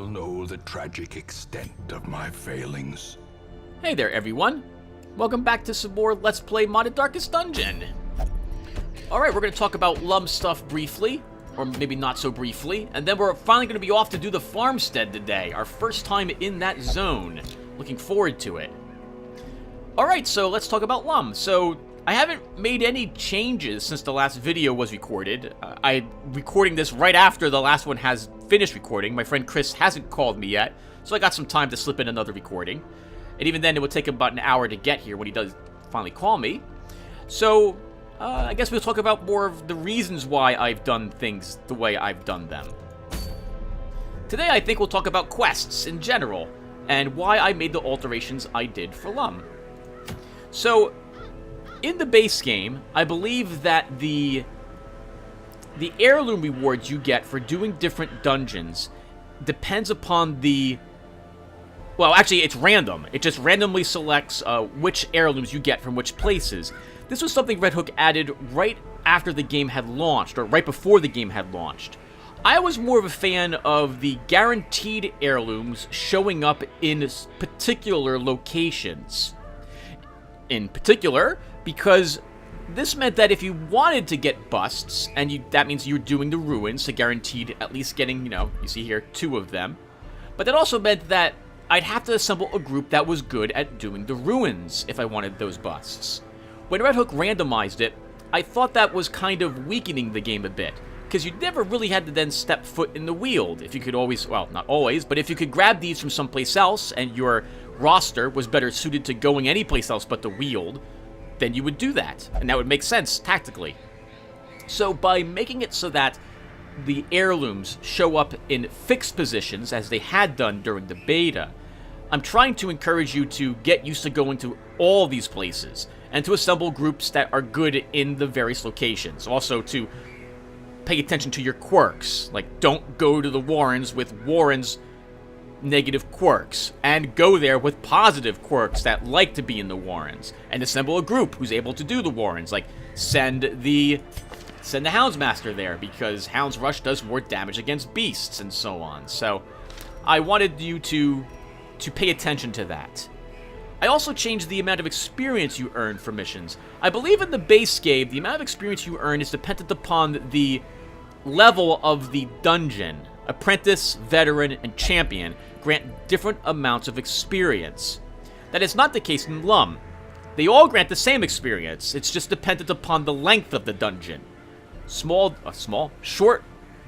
will know the tragic extent of my failings. Hey there, everyone. Welcome back to some more Let's Play Modded Darkest Dungeon. Alright, we're going to talk about LUM stuff briefly, or maybe not so briefly, and then we're finally going to be off to do the farmstead today, our first time in that zone. Looking forward to it. Alright, so let's talk about LUM. So, I haven't made any changes since the last video was recorded. I'm recording this right after the last one has finished recording. My friend Chris hasn't called me yet, so I got some time to slip in another recording. And even then, it would take him about an hour to get here when he does finally call me. So, I guess we'll talk about more of the reasons why I've done things the way I've done them. Today, I think we'll talk about quests in general, and why I made the alterations I did for LUM. So, in the base game, I believe that the heirloom rewards you get for doing different dungeons depends upon the... Well, actually, it's random. It just randomly selects which heirlooms you get from which places. This was something Red Hook added right after the game had launched, or right before the game had launched. I was more of a fan of the guaranteed heirlooms showing up in particular locations. In particular, because this meant that if you wanted to get busts, and that means you're doing the ruins, so guaranteed at least getting, you see here, 2 of them. But that also meant that I'd have to assemble a group that was good at doing the ruins if I wanted those busts. When Red Hook randomized it, I thought that was kind of weakening the game a bit, because you never really had to then step foot in the Weald. If you could always, well, not always, but if you could grab these from someplace else, and your roster was better suited to going anyplace else but the Weald, then you would do that, and that would make sense tactically. So by making it so that the heirlooms show up in fixed positions, as they had done during the beta, I'm trying to encourage you to get used to going to all these places, and to assemble groups that are good in the various locations. Also to pay attention to your quirks, like don't go to the Warrens with Warrens' negative quirks, and go there with positive quirks that like to be in the Warrens, and assemble a group who's able to do the Warrens, like send the Houndsmaster there, because Hound's Rush does more damage against beasts, and so on. So, I wanted you to pay attention to that. I also changed the amount of experience you earn for missions. I believe in the base game, the amount of experience you earn is dependent upon the level of the dungeon. Apprentice, Veteran, and Champion grant different amounts of experience. That is not the case in LUM. They all grant the same experience, it's just dependent upon the length of the dungeon. Short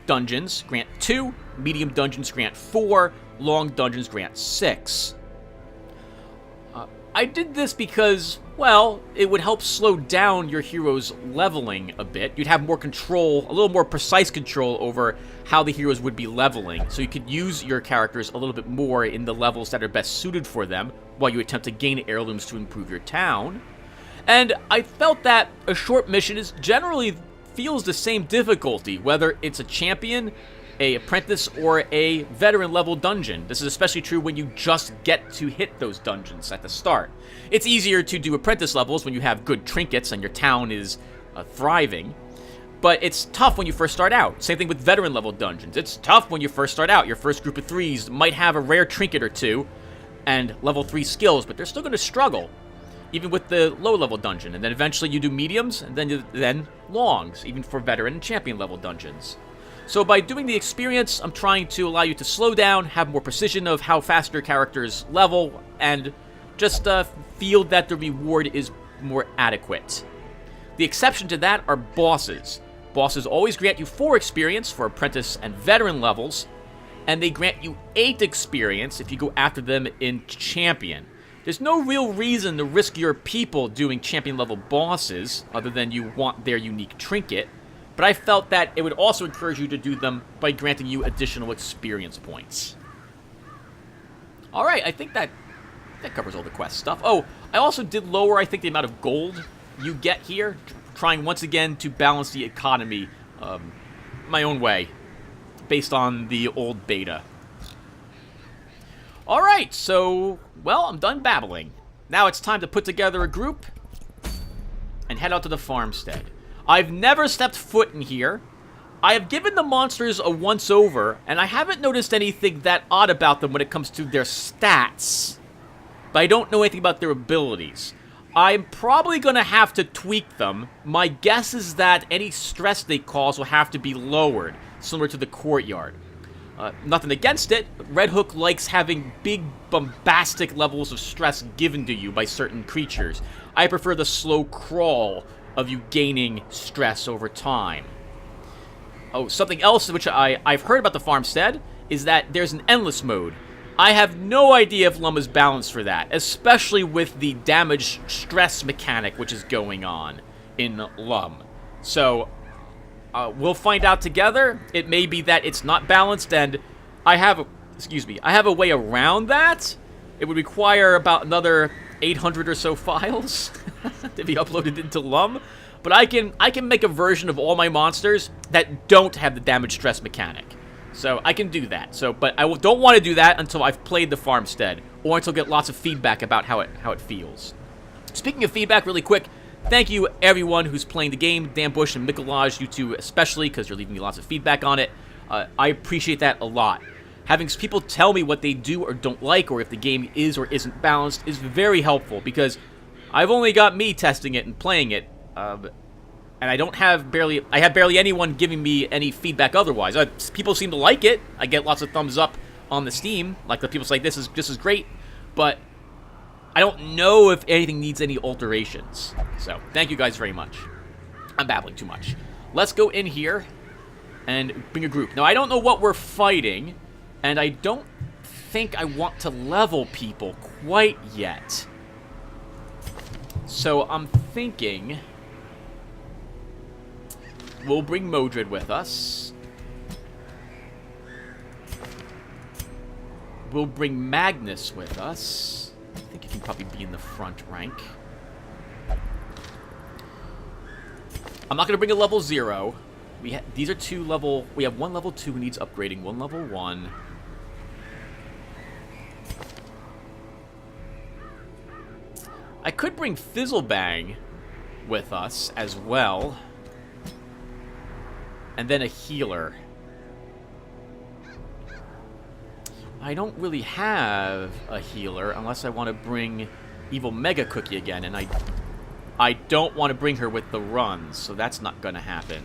dungeons grant 2, medium dungeons grant 4, long dungeons grant 6. I did this because, well, it would help slow down your heroes' leveling a bit. You'd have more control, a little more precise control over how the heroes would be leveling, so you could use your characters a little bit more in the levels that are best suited for them, while you attempt to gain heirlooms to improve your town. And I felt that a short mission generally feels the same difficulty, whether it's a champion, a apprentice, or a veteran level dungeon. This is especially true when you just get to hit those dungeons at the start. It's easier to do apprentice levels when you have good trinkets and your town is thriving, but it's tough when you first start out. Same thing with veteran level dungeons. It's tough when you first start out. Your first group of 3s might have a rare trinket or 2 and level 3 skills, but they're still going to struggle, even with the low level dungeon. And then eventually you do mediums, and then longs, even for veteran and champion level dungeons. So by doing the experience, I'm trying to allow you to slow down, have more precision of how fast your characters level, and just feel that the reward is more adequate. The exception to that are bosses. Bosses always grant you 4 experience for apprentice and veteran levels, and they grant you 8 experience if you go after them in champion. There's no real reason to risk your people doing champion level bosses, other than you want their unique trinket, but I felt that it would also encourage you to do them by granting you additional experience points. Alright, I think that covers all the quest stuff. Oh, I also did lower, I think, the amount of gold you get here, trying once again to balance the economy my own way, based on the old beta. Alright, so, well, I'm done babbling. Now it's time to put together a group and head out to the farmstead. I've never stepped foot in here. I have given the monsters a once-over, and I haven't noticed anything that odd about them when it comes to their stats. But I don't know anything about their abilities. I'm probably going to have to tweak them. My guess is that any stress they cause will have to be lowered, similar to the courtyard. Nothing against it. Red Hook likes having big, bombastic levels of stress given to you by certain creatures. I prefer the slow crawl of you gaining stress over time. Oh, something else which I've heard about the farmstead is that there's an endless mode. I have no idea if LUM is balanced for that, especially with the damage stress mechanic which is going on in LUM. So, we'll find out together. It may be that it's not balanced, and I have a way around that. It would require about another 800 or so files to be uploaded into LUM. But I can make a version of all my monsters that don't have the damage stress mechanic. So I can do that. But I don't want to do that until I've played the farmstead, or until I get lots of feedback about how it feels. Speaking of feedback, really quick, thank you everyone who's playing the game, Dan Bush and Mikolaj, you two especially, because you're leaving me lots of feedback on it. I appreciate that a lot. Having people tell me what they do or don't like, or if the game is or isn't balanced, is very helpful, because I've only got me testing it and playing it. And I have barely anyone giving me any feedback otherwise. People seem to like it. I get lots of thumbs up on the Steam. Like, the people say, this is great. But I don't know if anything needs any alterations. So, thank you guys very much. I'm babbling too much. Let's go in here and bring a group. Now, I don't know what we're fighting, and I don't think I want to level people quite yet. So, I'm thinking we'll bring Modred with us. We'll bring Magnus with us. I think he can probably be in the front rank. I'm not going to bring a level 0. These are two level... We have one level 2 who needs upgrading, one level 1. I could bring Fizzlebang with us as well. And then a healer. I don't really have a healer unless I want to bring Evil Mega Cookie again, and I don't want to bring her with the runs, so that's not going to happen.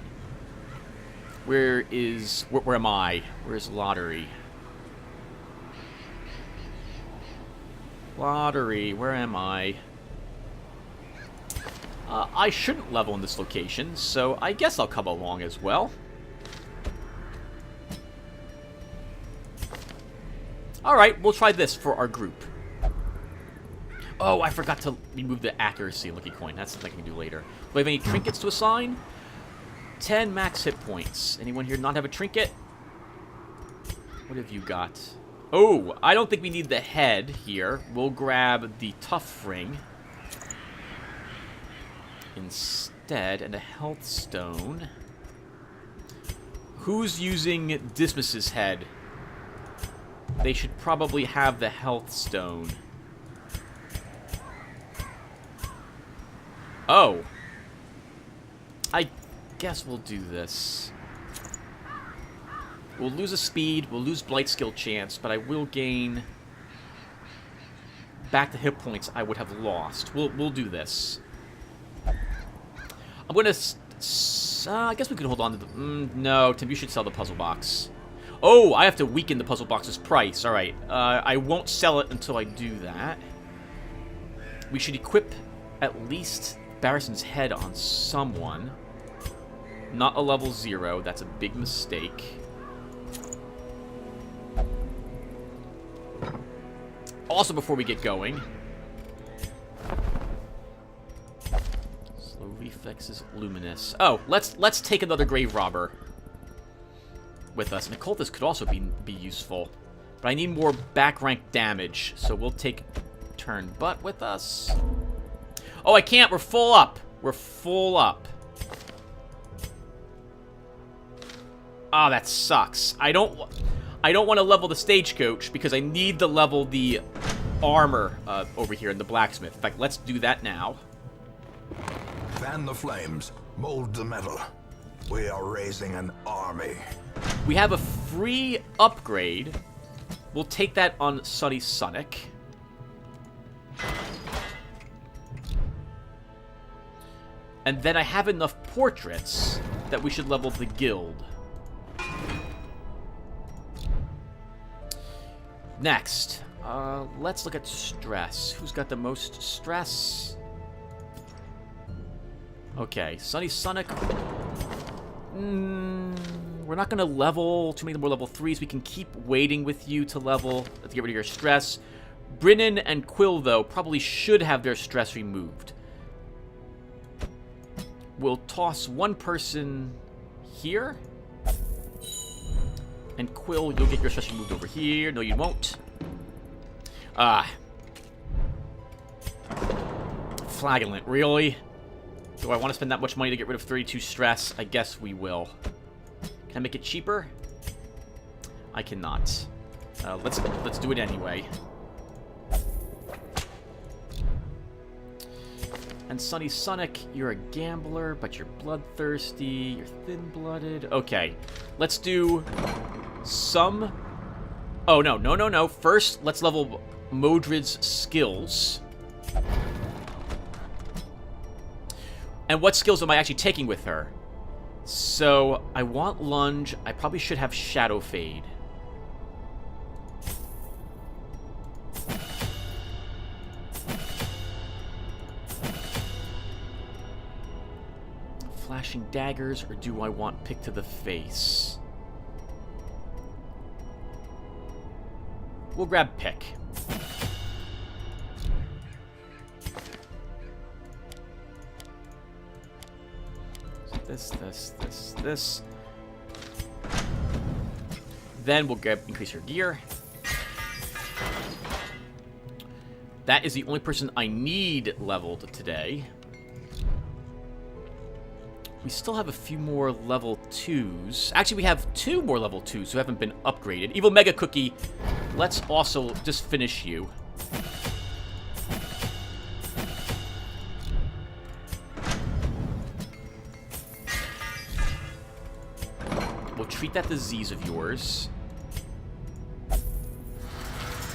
Where am I? Where's Lotaeri? Lotaeri, where am I? I shouldn't level in this location, so I guess I'll come along as well. Alright, we'll try this for our group. Oh, I forgot to remove the accuracy looking coin. That's something I can do later. Do we have any trinkets to assign? 10 max hit points. Anyone here not have a trinket? What have you got? Oh, I don't think we need the head here. We'll grab the tough ring instead, and a health stone. Who's using Dismas's head? They should probably have the health stone. Oh. I guess we'll do this. We'll lose a speed, we'll lose blight skill chance, but I will gain back the hit points I would have lost. We'll do this. I'm gonna... I guess we could hold on to the... no, Tim, you should sell the puzzle box. Oh, I have to weaken the puzzle box's price. Alright, I won't sell it until I do that. We should equip at least Barrison's head on someone. Not a level 0, that's a big mistake. Also, before we get going... Slow reflex is luminous. Oh, let's take another grave robber with us. And a cultist could also be useful. But I need more back rank damage, so we'll take turn butt with us. Oh, I can't. We're full up. We're full up. Ah, that sucks. I don't want to level the stagecoach because I need to level the armor over here in the blacksmith. In fact, let's do that now. Fan the flames, mold the metal. We are raising an army. We have a free upgrade. We'll take that on Sunny Sonic. And then I have enough portraits that we should level the guild. Next, let's look at stress. Who's got the most stress? Okay, Sunny Sonic. We're not going to level too many more level 3s. We can keep waiting with you to level, to get rid of your stress. Brennan and Quill, though, probably should have their stress removed. We'll toss one person here. And Quill, you'll get your stress removed over here. No, you won't. Flagellant, really? Do I want to spend that much money to get rid of 32 stress? I guess we will. Can I make it cheaper? I cannot. Let's do it anyway. And Sunny Sonic, you're a gambler, but you're bloodthirsty. You're thin-blooded. Okay, let's do some... Oh, no. First, let's level Modred's skills. And what skills am I actually taking with her? So, I want Lunge. I probably should have Shadow Fade. Flashing Daggers, or do I want Pick to the Face? We'll grab Pick. This. Then we'll increase her gear. That is the only person I need leveled today. We still have a few more level 2s. Actually, we have 2 more level 2s who haven't been upgraded. Evil Mega Cookie, let's also just finish you. We'll treat that disease of yours.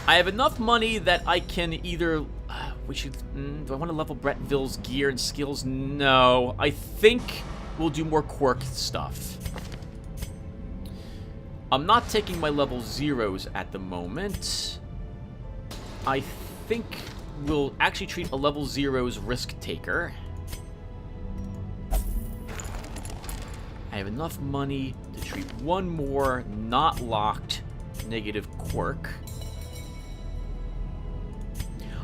I have enough money that I can either... we should... do I want to level Brettville's gear and skills? No. I think we'll do more quirk stuff. I'm not taking my level 0s at the moment. I think we'll actually treat a level 0's risk taker. I have enough money to treat one more not locked negative quirk.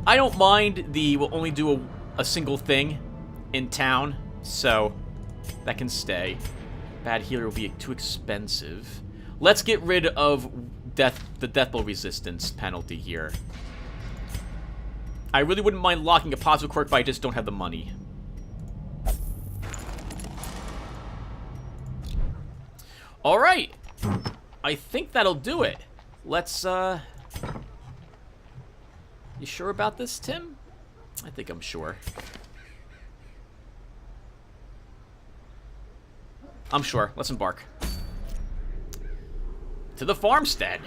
I don't mind we'll only do a single thing in town, so that can stay. Bad healer will be too expensive. Let's get rid of the death blow resistance penalty here. I really wouldn't mind locking a positive quirk, but I just don't have the money. Alright. I think that'll do it. Let's, You sure about this, Tim? I think I'm sure. I'm sure. Let's embark. To the farmstead.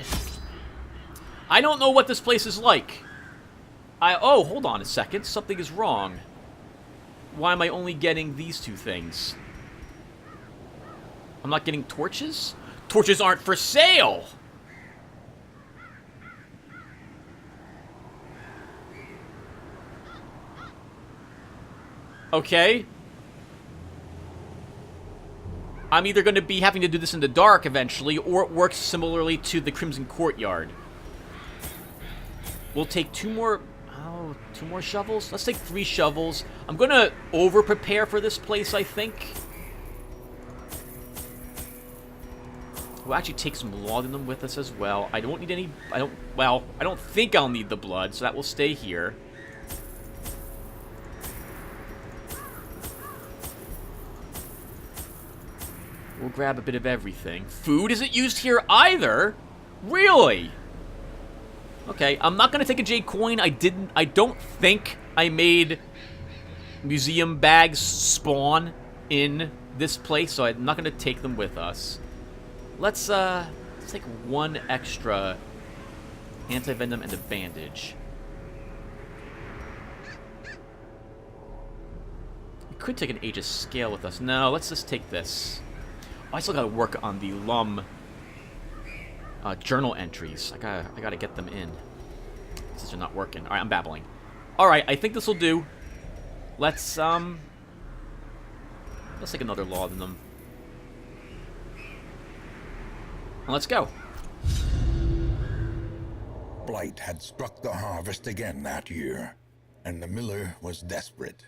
I don't know what this place is like. Oh, hold on a second. Something is wrong. Why am I only getting these 2 things? I'm not getting torches? Torches aren't for sale! Okay. I'm either going to be having to do this in the dark eventually, or it works similarly to the Crimson Courtyard. We'll take 2 more... Oh, 2 more shovels? Let's take 3 shovels. I'm going to over-prepare for this place, I think. We'll actually take some laudanum with us as well. I don't need any... I don't think I'll need the blood, so that will stay here. We'll grab a bit of everything. Food isn't used here either? Really? Okay, I'm not gonna take a jade coin. I don't think I made museum bags spawn in this place, so I'm not going to take them with us. Let's take one extra anti-venom and a bandage. We could take an Aegis scale with us. No, let's just take this. Oh, I still gotta work on the LUM journal entries. I gotta get them in. Since they're not working. Alright, I'm babbling. Alright, I think this will do. Let's take another laudanum. And let's go. Blight had struck the harvest again that year, and the miller was desperate.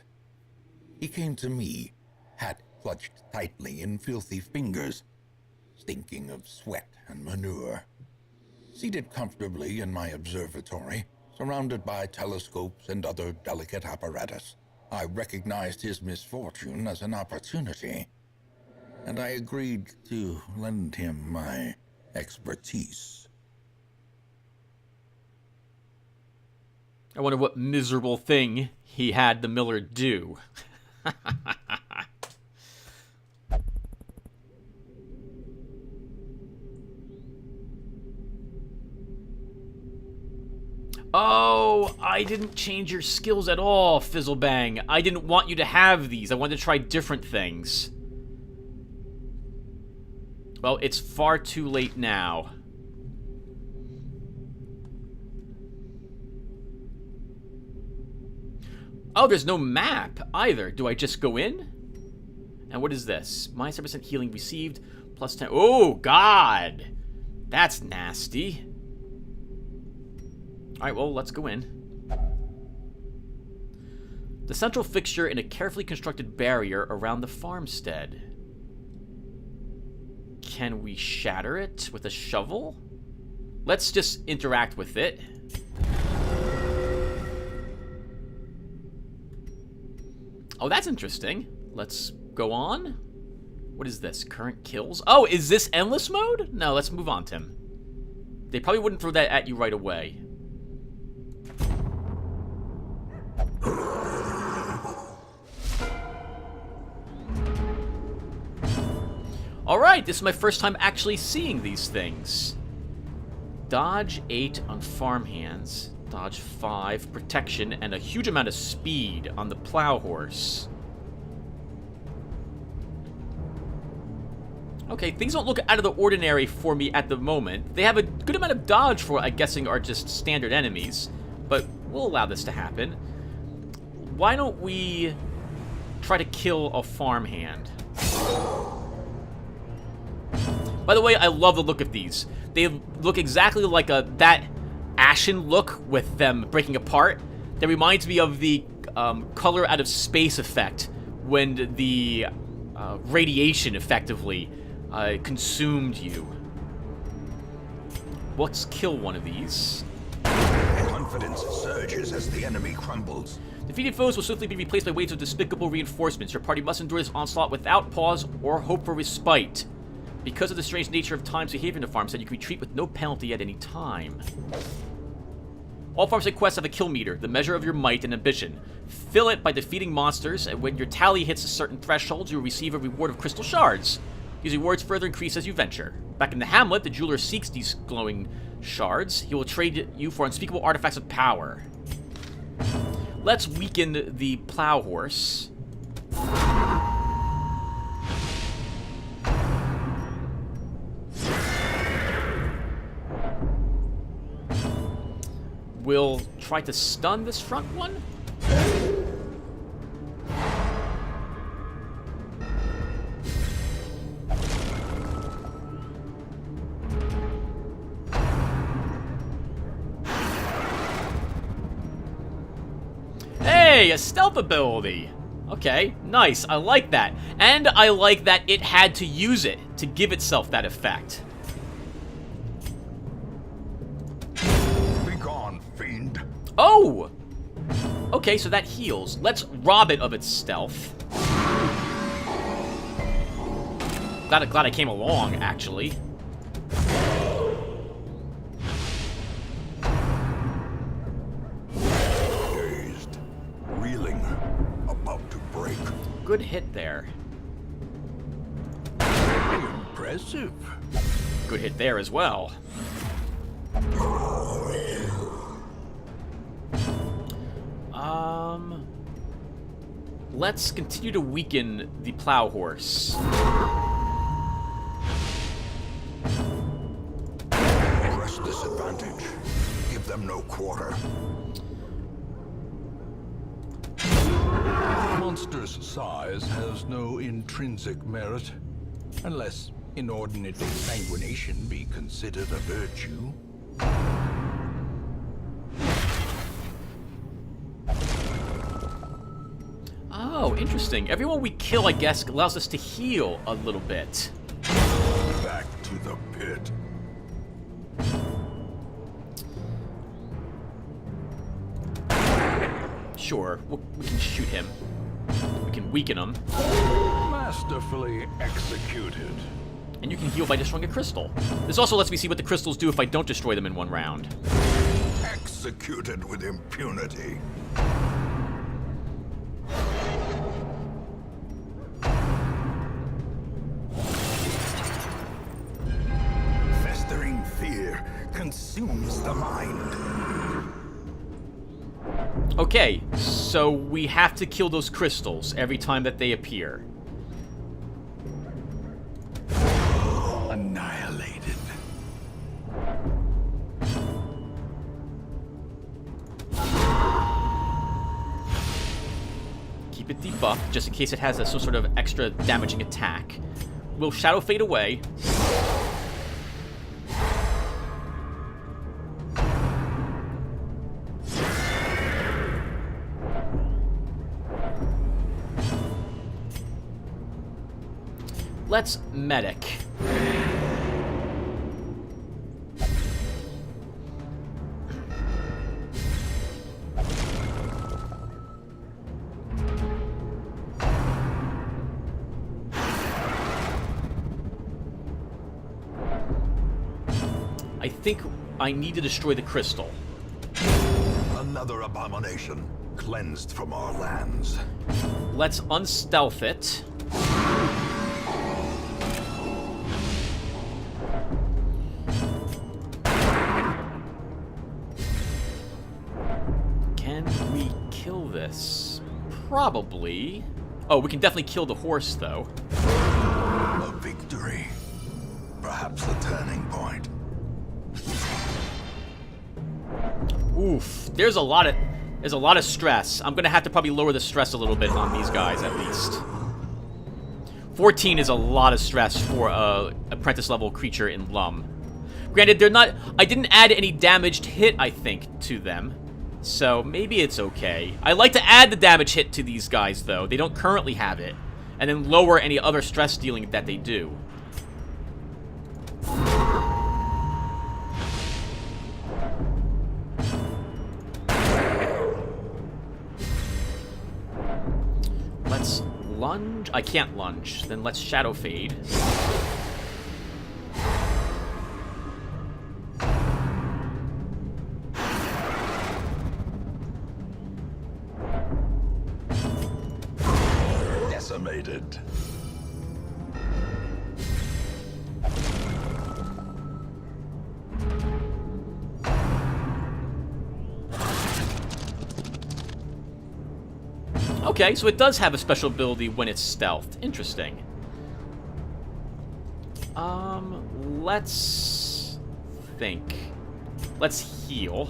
He came to me, hat clutched tightly in filthy fingers, stinking of sweat and manure. Seated comfortably in my observatory, surrounded by telescopes and other delicate apparatus, I recognized his misfortune as an opportunity, and I agreed to lend him my expertise. I wonder what miserable thing he had the miller do. Oh, I didn't change your skills at all, Fizzlebang. I didn't want you to have these. I wanted to try different things. Well, it's far too late now. Oh, there's no map either. Do I just go in? And what is this? Minus 10% healing received, plus 10. Oh, God. That's nasty. Alright, well, let's go in. The central fixture in a carefully constructed barrier around the farmstead. Can we shatter it with a shovel? Let's just interact with it. Oh, that's interesting. Let's go on. What is this? Current kills? Oh, is this endless mode? No, let's move on, Tim. They probably wouldn't throw that at you right away. Alright, this is my first time actually seeing these things. Dodge 8 on farmhands. Dodge 5, protection, and a huge amount of speed on the plow horse. Okay, things don't look out of the ordinary for me at the moment. They have a good amount of dodge for what I'm guessing are just standard enemies. But we'll allow this to happen. Why don't we try to kill a farmhand? By the way, I love the look of these. They look exactly like that ashen look with them breaking apart. That reminds me of the color out of space effect when the radiation effectively consumed you. Let's kill one of these. Confidence surges as the enemy crumbles. Defeated foes will swiftly be replaced by waves of despicable reinforcements. Your party must endure this onslaught without pause or hope for respite. Because of the strange nature of Time's behavior in the farmstead, you can retreat with no penalty at any time. All farmstead quests have a kill meter, the measure of your might and ambition. Fill it by defeating monsters, and when your tally hits a certain threshold, you will receive a reward of crystal shards. These rewards further increase as you venture. Back in the hamlet, the jeweler seeks these glowing shards. He will trade you for unspeakable artifacts of power. Let's weaken the plow horse. We'll try to stun this front one. Hey, a stealth ability. Okay, nice. I like that. And I like that it had to use it to give itself that effect. Fiend. Oh! Okay, so that heals. Let's rob it of its stealth. Glad I came along, actually. Dazed, reeling, about to break. Good hit there. Impressive. Good hit there as well. Let's continue to weaken the plow horse. Press disadvantage. Give them no quarter. Monster's size has no intrinsic merit, unless inordinate sanguination be considered a virtue. Oh, interesting. Everyone we kill, I guess, allows us to heal a little bit. Back to the pit. Sure, we can shoot him. We can weaken him. Masterfully executed. And you can heal by destroying a crystal. This also lets me see what the crystals do if I don't destroy them in one round. Executed with impunity. Festering fear consumes the mind. Okay, so we have to kill those crystals every time that they appear. Annihilated. Keep it debuffed, just in case it has some sort of extra damaging attack. Will Shadow fade away? Let's medic. I think I need to destroy the crystal. Another abomination cleansed from our lands. Let's unstealth it. Can we kill this? Probably. Oh, we can definitely kill the horse, though. A victory. Perhaps the turning point. Oof. There's a lot of stress. I'm gonna have to probably lower the stress a little bit on these guys, at least. 14 is a lot of stress for a apprentice-level creature in LUM. Granted, they're not... I didn't add any damaged hit, I think, to them. So, maybe it's okay. I like to add the damage hit to these guys, though. They don't currently have it. And then lower any other stress dealing that they do. Let's lunge. I can't lunge. Then let's shadow fade. Decimated. Okay, so it does have a special ability when it's stealthed. Interesting. Let's think. Let's heal.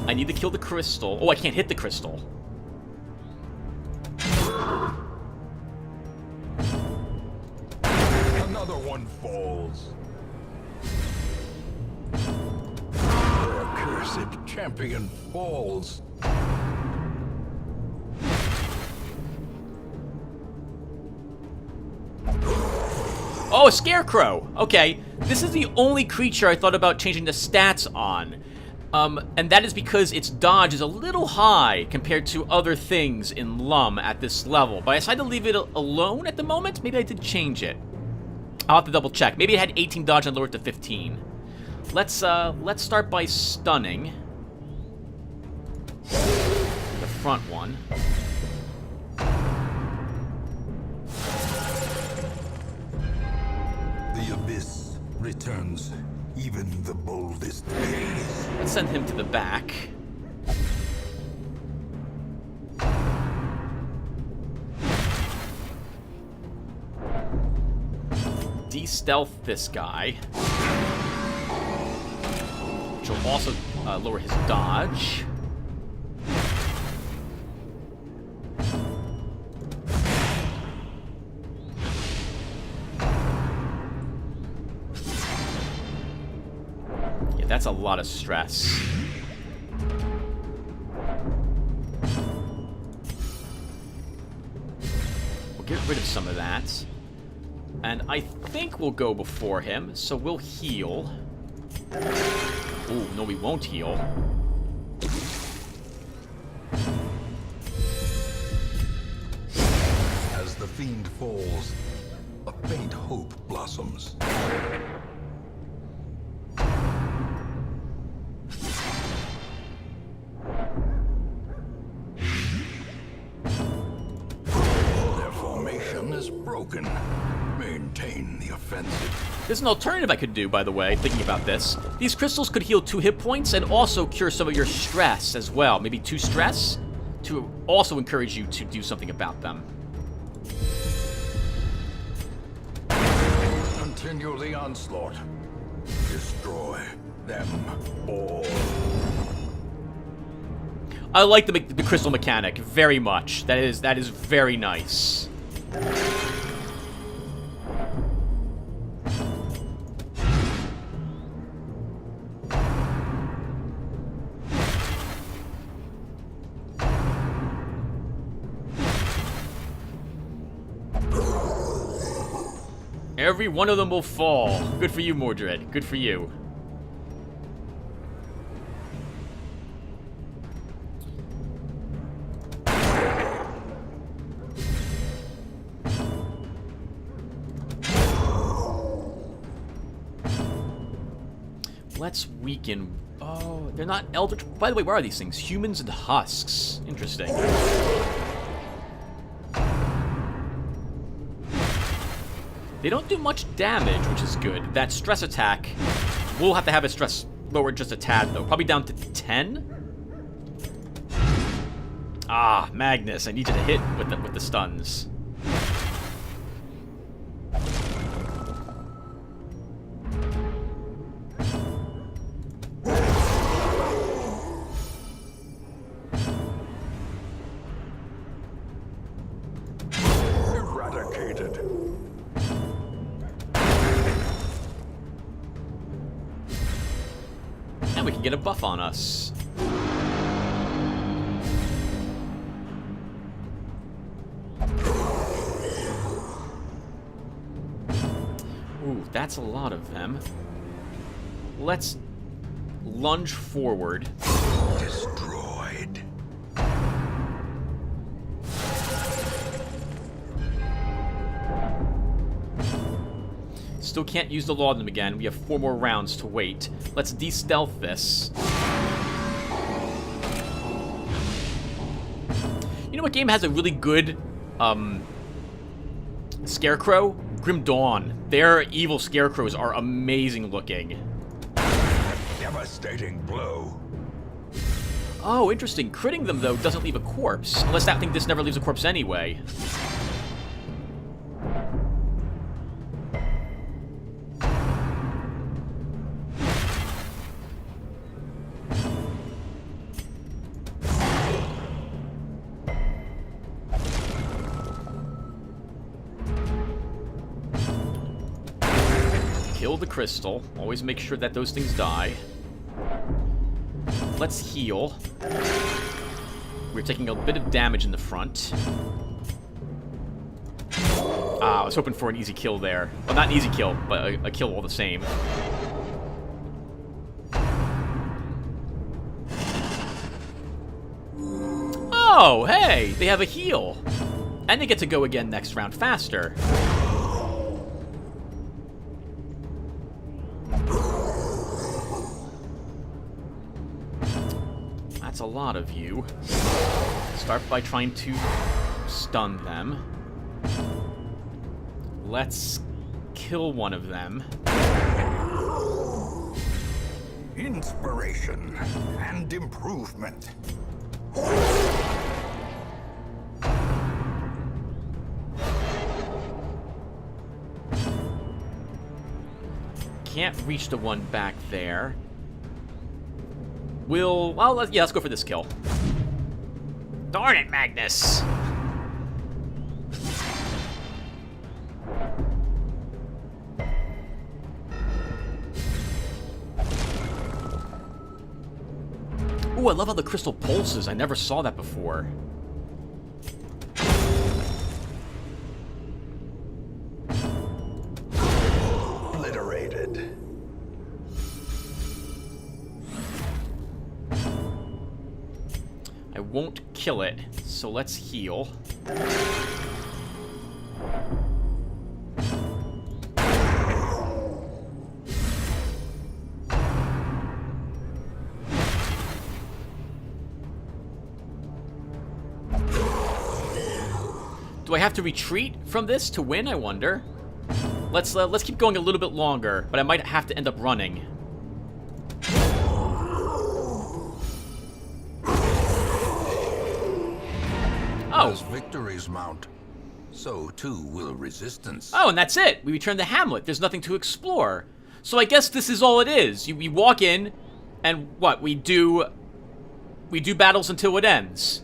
I need to kill the crystal. Oh, I can't hit the crystal. Another one falls. Their accursed champion falls. Oh, a scarecrow! Okay, this is the only creature I thought about changing the stats on. And that is because its dodge is a little high compared to other things in LUM at this level. But I decided to leave it alone at the moment. Maybe I did change it. I'll have to double check. Maybe it had 18 dodge and lowered it to 15. Let's start by stunning the front one. abyss returns even the boldest gaze. Let's send him to the back. De-stealth this guy. Which will also lower his dodge. Yeah, that's a lot of stress. We'll get rid of some of that. And I think we'll go before him, so we'll heal. Ooh, no, we won't heal. As the fiend falls, a faint hope blossoms. Their formation is broken. Maintain the offensive. There's an alternative I could do, by the way, thinking about this. These crystals could heal 2 hit points and also cure some of your stress as well. Maybe 2 stress to also encourage you to do something about them. Continue the onslaught. Destroy them all. I like the crystal mechanic very much. That is very nice. Every one of them will fall. Good for you, Mordred. Good for you. Let's weaken... Oh, they're not eldritch... By the way, where are these things? Humans and husks. Interesting. They don't do much damage, which is good. That stress attack, we'll have to have its stress lowered just a tad, though. Probably down to 10? Ah, Magnus, I need you to hit with the stuns. Eradicated. And we can get a buff on us. Ooh, that's a lot of them. Let's lunge forward. Destroyed. Still can't use the laudanum again. We have 4 more rounds to wait. Let's de-stealth this. You know what game has a really good scarecrow? Grim Dawn. Their evil scarecrows are amazing looking. Devastating blow. Oh, interesting. Critting them, though, doesn't leave a corpse. Unless that thing just never leaves a corpse anyway. Kill the crystal. Always make sure that those things die. Let's heal. We're taking a bit of damage in the front. Ah, I was hoping for an easy kill there. Well, not an easy kill, but a kill all the same. Oh, hey! They have a heal! And they get to go again next round faster. That's a lot of you. Start by trying to stun them. Let's kill one of them. Inspiration and improvement. Can't reach the one back there. Well, let's go for this kill. Darn it, Magnus! Ooh, I love how the crystal pulses. I never saw that before. Obliterated. I won't kill it, so let's heal. Do I have to retreat from this to win, I wonder? Let's keep going a little bit longer, but I might have to end up running. Oh. As victories mount, so too will resistance. Oh, and that's it. We return to Hamlet. There's nothing to explore. So I guess this is all it is. We walk in, and what? We do battles until it ends.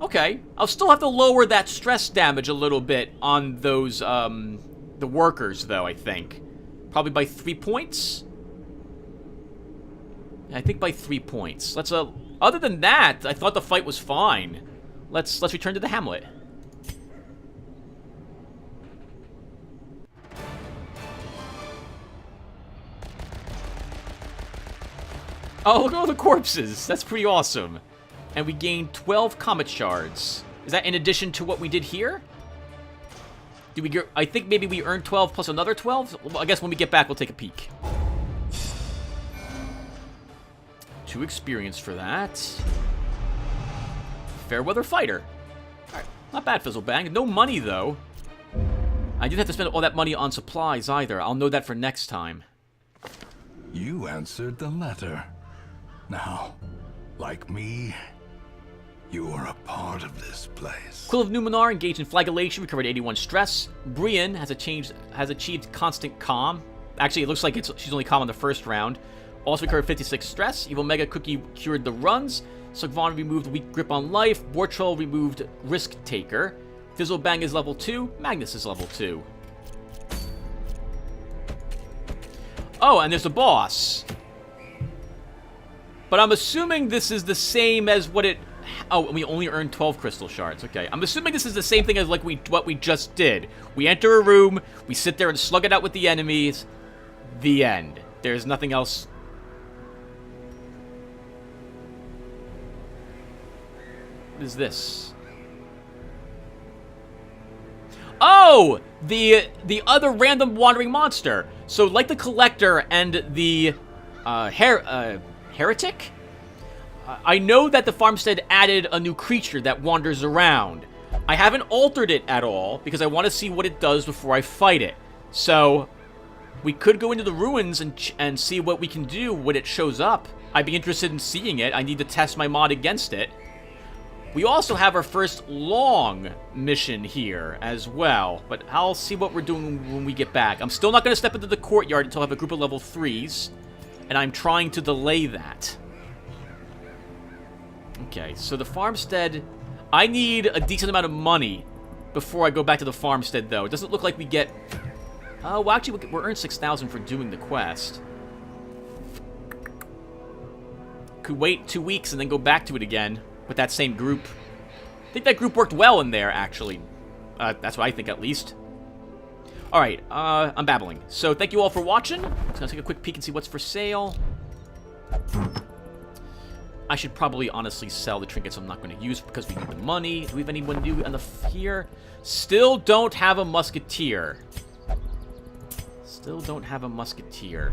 Okay. I'll still have to lower that stress damage a little bit on those, the workers, though, I think. Probably by 3 points? I think by 3 points. Let's, other than that, I thought the fight was fine. Let's return to the Hamlet. Oh, look at all the corpses. That's pretty awesome. And we gained 12 Comet Shards. Is that in addition to what we did here? Did we get... I think maybe we earned 12 plus another 12? Well, I guess when we get back, we'll take a peek. 2 experience for that. Fairweather Fighter. Alright, not bad, Fizzlebang. No money, though. I didn't have to spend all that money on supplies, either. I'll know that for next time. You answered the letter. Now, like me, you are a part of this place. Quill of Numenor engaged in flagellation, recovered 81 stress. Brienne has achieved constant calm. Actually, it looks like she's only calm on the first round. Also recovered 56 stress. Evil Mega Cookie cured the runs. Sugvon removed weak grip on life. Bortrol removed risk taker. Fizzlebang is level 2. Magnus is level 2. Oh, and there's a boss. But I'm assuming this is the same as what it... Oh, we only earned 12 crystal shards. Okay, I'm assuming this is the same thing as like what we just did. We enter a room, we sit there and slug it out with the enemies. The end. There's nothing else. What is this? Oh! The other random wandering monster. So, like the Collector and the Heretic? I know that the farmstead added a new creature that wanders around. I haven't altered it at all because I want to see what it does before I fight it. So, we could go into the ruins and see what we can do when it shows up. I'd be interested in seeing it. I need to test my mod against it. We also have our first long mission here as well, but I'll see what we're doing when we get back. I'm still not going to step into the courtyard until I have a group of level 3s, and I'm trying to delay that. Okay, so the farmstead... I need a decent amount of money before I go back to the farmstead, though. It doesn't look like we get... well, actually, we're earned 6,000 for doing the quest. Could wait 2 weeks and then go back to it again with that same group. I think that group worked well in there, actually. That's what I think, at least. Alright, I'm babbling. So, thank you all for watching. I'm just gonna take a quick peek and see what's for sale. I should probably honestly sell the trinkets I'm not going to use because we need the money. Do we have anyone new enough here? Still don't have a musketeer. Still don't have a musketeer.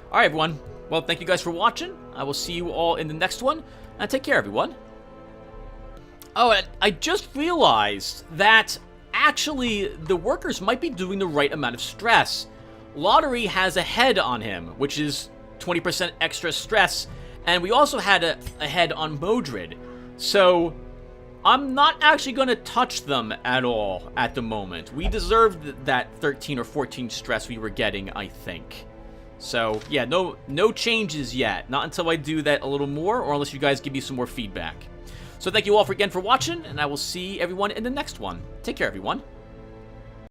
Alright, everyone. Well, thank you guys for watching. I will see you all in the next one. And take care, everyone. Oh, I just realized that actually, the workers might be doing the right amount of stress. Lotaeri has a head on him, which is 20% extra stress, and we also had a head on Modred. So, I'm not actually going to touch them at all at the moment. We deserved that 13 or 14 stress we were getting, I think. So, yeah, no changes yet. Not until I do that a little more, or unless you guys give me some more feedback. So thank you all again for watching, and I will see everyone in the next one. Take care, everyone.